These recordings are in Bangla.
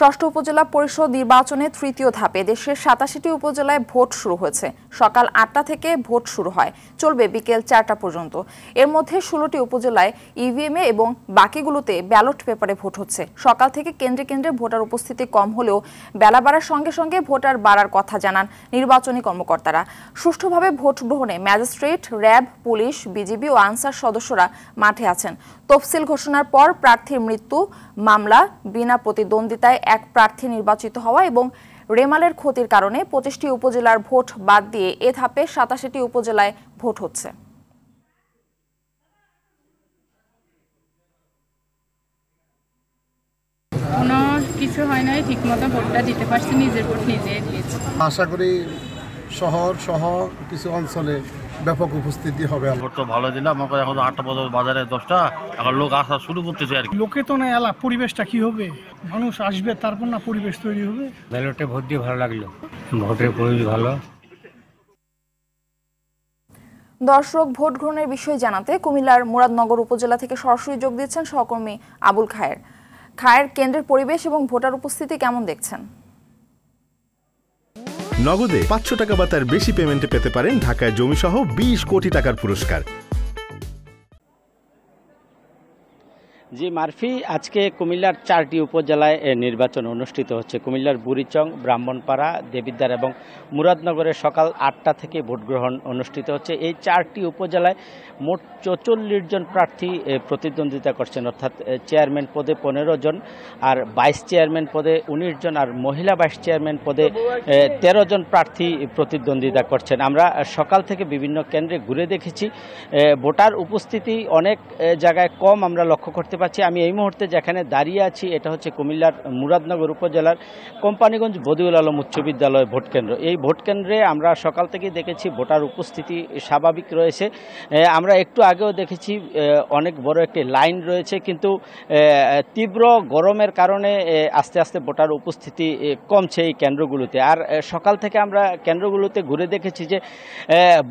ষষ্ঠ উপজেলা পরিষদ নির্বাচনে তৃতীয় ধাপে দেশের ৮৭টি উপজেলায় ভোট শুরু হয়েছে। সকাল ৮টা থেকে ভোট শুরু হয়, চলবে বিকেল ৪টা পর্যন্ত। এর মধ্যে ১৬টি উপজেলায় ইভিএমে এবং বাকিগুলোতে ব্যালট পেপারে ভোট হচ্ছে। সকাল থেকে কেন্দ্রে কেন্দ্রে ভোটার উপস্থিতি কম হলেও বেলা বাড়ার সঙ্গে সঙ্গে ভোটার বাড়ার কথা জানান নির্বাচনী কর্মকর্তারা। সুষ্ঠুভাবে ভোট গ্রহণে ম্যাজিস্ট্রেট, র্যাব, পুলিশ, বিজিবি ও আনসার সদস্যরা মাঠে আছেন। তফসিল ঘোষণার পর প্রার্থীর মৃত্যু, মামলা, বিনা প্রতিদ্বন্দ্বিতায় এক প্রার্থী নির্বাচিত হওয়া এবং রেমালের ক্ষতির কারণে ২৫টি উপজেলার ভোট বাদ দিয়ে এ ধাপে ৮৭টি উপজেলায় ভোট হচ্ছে। কোনো কিছু হয় নাই, ঠিক মতো ভোটটা দিতে পারছি, নিজের ভোট নিজে দিয়েছি। আশা করি শহর সহ কিছু অঞ্চলে ব্যাপক উপস্থিতি হবে। ভোট তো ভালো দিলাম, এখন ৮টা পর্যন্ত, বাজারে 10টা, এখন লোক আসা শুরু করতেছে আর কি। লোকে তো না এলা, পরিবেশটা কি হবে, মানুষ আসবে তারপর না পরিবেশ তৈরি হবে। ব্যালটে ভোট দিয়ে ভালো লাগলো, ভোটের পরিবেশ ভালো। দর্শক, ভোট গ্রহণের বিষয়ে জানাতে কুমিল্লার মুরাদনগর উপজেলা থেকে সরাসরি যোগ দিচ্ছেন সহকর্মী আবুল খায়ের। খায়ের, কেন্দ্রের পরিবেশ এবং ভোটার উপস্থিতি কেমন দেখছেন? নগদে ৫০০ টাকা বা তার বেশি পেমেন্টে পেতে পারেন ঢাকায় জমিসহ ২০ কোটি টাকার পুরস্কার। জি মারফি, আজকে কুমিল্লার 4টি উপজেলায় নির্বাচন অনুষ্ঠিত হচ্ছে। কুমিল্লার বুড়িচং, ব্রাহ্মণপাড়া, দেবিদ্বার এবং মুরাদনগরে সকাল ৮টা থেকে ভোট গ্রহণ অনুষ্ঠিত হচ্ছে। এই 4টি উপজেলায় মোট ৪৪ জন প্রার্থী প্রতিদ্বন্দ্বিতা করছেন, অর্থাৎ চেয়ারম্যান পদে 15 জন, আর ভাইস চেয়ারম্যান পদে 19 জন, আর মহিলা ভাইস চেয়ারম্যান পদে 13 জন প্রার্থী প্রতিদ্বন্দ্বিতা করছেন। আমরা সকাল থেকে বিভিন্ন কেন্দ্রে ঘুরে দেখেছি, ভোটার উপস্থিতি অনেক জায়গায় কম আমরা লক্ষ্য করতে পাচ্ছি। আমি এই মুহূর্তে যেখানে দাঁড়িয়ে আছি এটা হচ্ছে কুমিল্লার মুরাদনগর উপজেলার কোম্পানিগঞ্জ বদিউল আলম উচ্চ বিদ্যালয় ভোট কেন্দ্র। এই ভোট কেন্দ্রে আমরা সকাল থেকে দেখেছি ভোটার উপস্থিতি স্বাভাবিক রয়েছে। আমরা একটু আগেও দেখেছি অনেক বড় একটি লাইন রয়েছে, কিন্তু তীব্র গরমের কারণে আস্তে আস্তে ভোটার উপস্থিতি কমছে এই কেন্দ্রগুলোতে। আর সকাল থেকে আমরা কেন্দ্রগুলোতে ঘুরে দেখেছি যে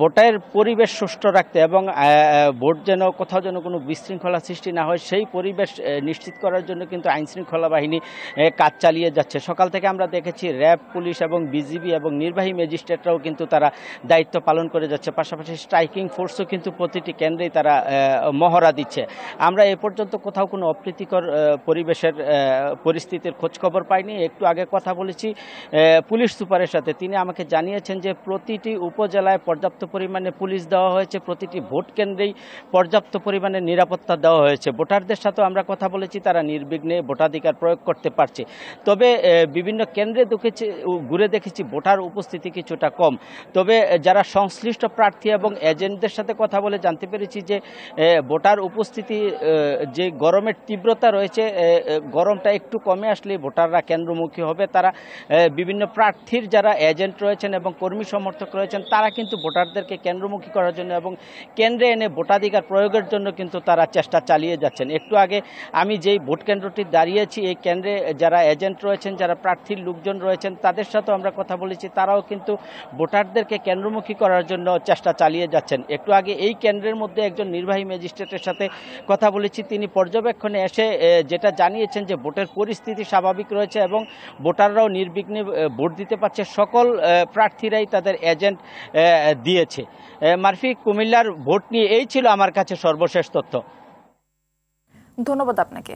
ভোটের পরিবেশ সুষ্ঠু রাখতে এবং ভোট যেন কোথাও যেন কোনো বিশৃঙ্খলা সৃষ্টি না হয় সেই পরিবেশ নিশ্চিত করার জন্য কিন্তু আইনশৃঙ্খলা বাহিনী কাজ চালিয়ে যাচ্ছে। সকাল থেকে আমরা দেখেছি র্যাব, পুলিশ এবং বিজিবি এবং নির্বাহী ম্যাজিস্ট্রেটরাও কিন্তু তারা দায়িত্ব পালন করে যাচ্ছে। পাশাপাশি স্ট্রাইকিং ফোর্সও কিন্তু প্রতিটি কেন্দ্রেই তারা মহড়া দিচ্ছে। আমরা এ পর্যন্ত কোথাও কোনো অপ্রীতিকর পরিবেশের পরিস্থিতির খোঁজখবর পাইনি। একটু আগে কথা বলেছি পুলিশ সুপারের সাথে, তিনি আমাকে জানিয়েছেন যে প্রতিটি উপজেলায় পর্যাপ্ত পরিমাণে পুলিশ দেওয়া হয়েছে, প্রতিটি ভোট কেন্দ্রেই পর্যাপ্ত পরিমাণে নিরাপত্তা দেওয়া হয়েছে। ভোটারদের সাথেও আমরা কথা বলেছি, তারা নির্বিঘ্নে ভোটাধিকার প্রয়োগ করতে পারছে। তবে বিভিন্ন কেন্দ্রে ঘুরে দেখেছি ভোটার উপস্থিতি কিছুটা কম। তবে যারা সংশ্লিষ্ট প্রার্থী এবং এজেন্টদের সাথে কথা বলে জানতে পেরেছি যে ভোটার উপস্থিতি, যে গরমের তীব্রতা রয়েছে, গরমটা একটু কমে আসলে ভোটাররা কেন্দ্রমুখী হবে। তারা বিভিন্ন প্রার্থীর যারা এজেন্ট রয়েছেন এবং কর্মী সমর্থক রয়েছেন তারা কিন্তু ভোটারদেরকে কেন্দ্রমুখী করার জন্য এবং কেন্দ্রে এনে ভোটাধিকার প্রয়োগের জন্য কিন্তু তারা চেষ্টা চালিয়ে যাচ্ছেন। একটু আগে আমি যেই ভোট কেন্দ্রটি দাঁড়িয়েছি, এই কেন্দ্রে যারা এজেন্ট রয়েছেন, যারা প্রার্থীর লোকজন রয়েছেন তাদের সাথেও আমরা কথা বলেছি, তারাও কিন্তু ভোটারদেরকে কেন্দ্রমুখী করার জন্য চেষ্টা চালিয়ে যাচ্ছেন। একটু আগে এই কেন্দ্রের মধ্যে একজন নির্বাহী ম্যাজিস্ট্রেটের সাথে কথা বলেছি, তিনি পর্যবেক্ষণে এসে যেটা জানিয়েছেন যে ভোটের পরিস্থিতি স্বাভাবিক রয়েছে এবং ভোটাররাও নির্বিঘ্নে ভোট দিতে পারছে। সকল প্রার্থীরাই তাদের এজেন্ট দিয়েছে। মারফি, কুমিল্লার ভোট নিয়ে এই ছিল আমার কাছে সর্বশেষ তথ্য। ধন্যবাদ আপনাকে।